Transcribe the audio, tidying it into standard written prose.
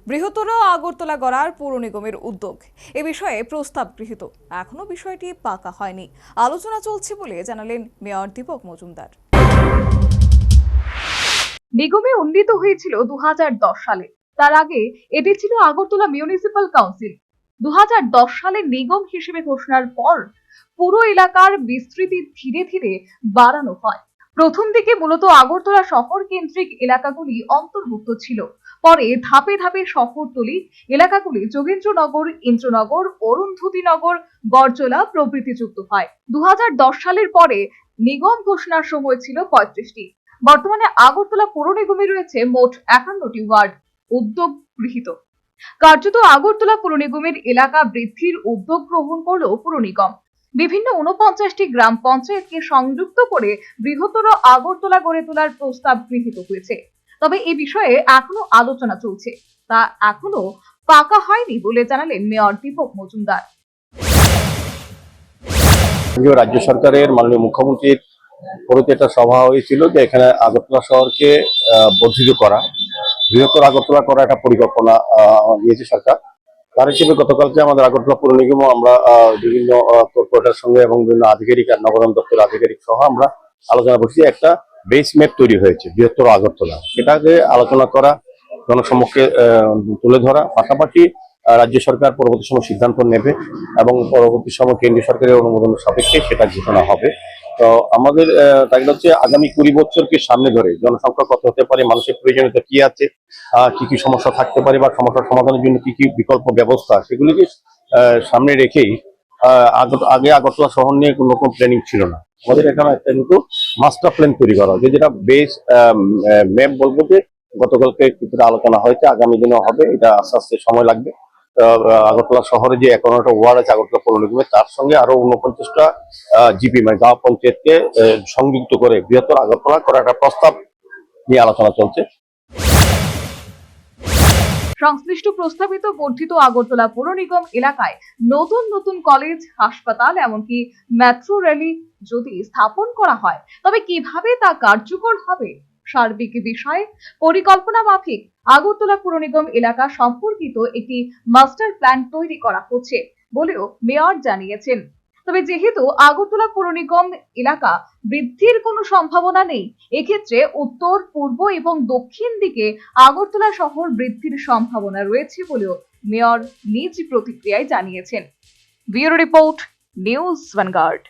বৃহত্তর আগরতলা গড়ার পৌর নিগমের উদ্যোগ এ বিষয়ে প্রস্তাব গৃহীত, এখনো বিষয়টি পাকা হয়নি। আলোচনা চলছে বলে জানালেন মেয়র দীপক মজুমদার। নিগমে উন্নীত হয়েছিল 2010 সালে। তার আগে এটি ছিল আগরতলা মিউনিসিপাল কাউন্সিল। 2010 সালে নিগম হিসেবে ঘোষণার পর পুরো এলাকার বিস্তৃতি ধীরে ধীরে বাড়ানো হয়। প্রথম দিকে মূলত আগরতলা শহর কেন্দ্রিক এলাকাগুলি অন্তর্ভুক্ত ছিল। পরে ধাপে ধাপে শহরতলি এলাকাগুলি যোগেন্দ্রনগর, ইন্দ্রনগর, অরুন্ধতিনগর, গড়জোলা প্রভৃতি যুক্ত হয়। 2010 সালের পরে নিগম ঘোষণার সময় ছিল 35টি। বর্তমানে আগরতলা পৌর নিগমে রয়েছে মোট 51টি ওয়ার্ড। উদ্যোগ গৃহীত। কার্যত আগরতলা পৌর নিগমের এলাকা বৃদ্ধির উদ্যোগ গ্রহণ করলো পৌর নিগম। বিভিন্ন 49টি গ্রাম পঞ্চায়েতকে সংযুক্ত করে বৃহত্তর আগরতলা গড়ে তোলার প্রস্তাব গৃহীত হয়েছে। তবে এ বিষয়ে এখনো আলোচনা চলছে, তা এখনো পাকা হয়নি বলে জানালেন মেয়র দীপক মজুমদার। রাজ্য সরকারের মাননীয় মুখ্যমন্ত্রীর পরিতে একটা সভা হয়েছিল যে এখানে আগরতলা শহরকে বর্ধিত করা, বৃহত্তর আগরতলা করা একটা পরিকল্পনা দিয়েছে সরকার। তার হিসেবে গতকালকে আমাদের আগরতলা পৌর নিগমও আমরা বিভিন্ন কর্পোরেটের সঙ্গে এবং বিভিন্ন আধিকারিক আর নগরায়ণ দপ্তরের আধিকারিক সহ আমরা আলোচনা করছি। একটা বেস ম্যাপ তৈরি হয়েছে বৃহত্তর আগরতলা, সেটাকে আলোচনা করা, জনসম্মুখে তুলে ধরা, পাশাপাশি রাজ্য সরকার পরবর্তী সময় সিদ্ধান্ত নেবে এবং পরবর্তী সময় কেন্দ্রীয় সরকারের অনুমোদনের সাপেক্ষে সেটা ঘোষণা হবে। তো আমাদের টার্গেট হচ্ছে আগামী 20 বছরকে সামনে ধরে জনসংখ্যা কত হতে পারে, মানুষের প্রয়োজনীয়তা কি আছে, কি কি সমস্যা থাকতে পারে বা সমস্যার সমাধানের জন্য কি কি বিকল্প ব্যবস্থা, সেগুলিকে সামনে রেখেই আগে আগরতলা শহর নিয়ে কোনো রকম প্ল্যানিং ছিল না। আমাদের এখানে একটা কিন্তু মাস্টার প্ল্যান তৈরি করা হয়েছে, যেটা বেস ম্যাপ বলবো যে গতকালকে কিছুটা আলোচনা হয়েছে, আগামী দিনেও হবে। এটা আস্তে আস্তে সময় লাগবে। আগরতলা শহরে যে 51টা ওয়ার্ড আছে আগরতলা পৌর নিগমে, তার সঙ্গে আরো 49টা জিপি মানে গাঁও পঞ্চায়েতকে সংযুক্ত করে বৃহত্তর আগরতলা করার একটা প্রস্তাব নিয়ে আলোচনা চলছে। সংশ্লিষ্ট প্রস্তাবিত বর্ধিত আগরতলা পৌর নিগম এলাকায় নতুন নতুন কলেজ, হাসপাতাল, এমনকি মেট্রো রেল যদি স্থাপন করা হয়, তবে কিভাবে তা কার্যকর হবে সার্বিক বিষয়ে পরিকল্পনা মাফিক আগরতলা পৌর নিগম এলাকা সম্পর্কিত একটি মাস্টার প্ল্যান তৈরি করা হচ্ছে বলেও মেয়র জানিয়েছেন। তবে যেহেতু আগরতলা পৌর নিগম এলাকা বৃদ্ধির কোনো সম্ভাবনা নেই, এক্ষেত্রে উত্তর, পূর্ব এবং দক্ষিণ দিকে আগরতলা শহর বৃদ্ধির সম্ভাবনা রয়েছে বলেও মেয়র নিজ প্রতিক্রিয়ায় জানিয়েছেন। Bureau report, news vanguard.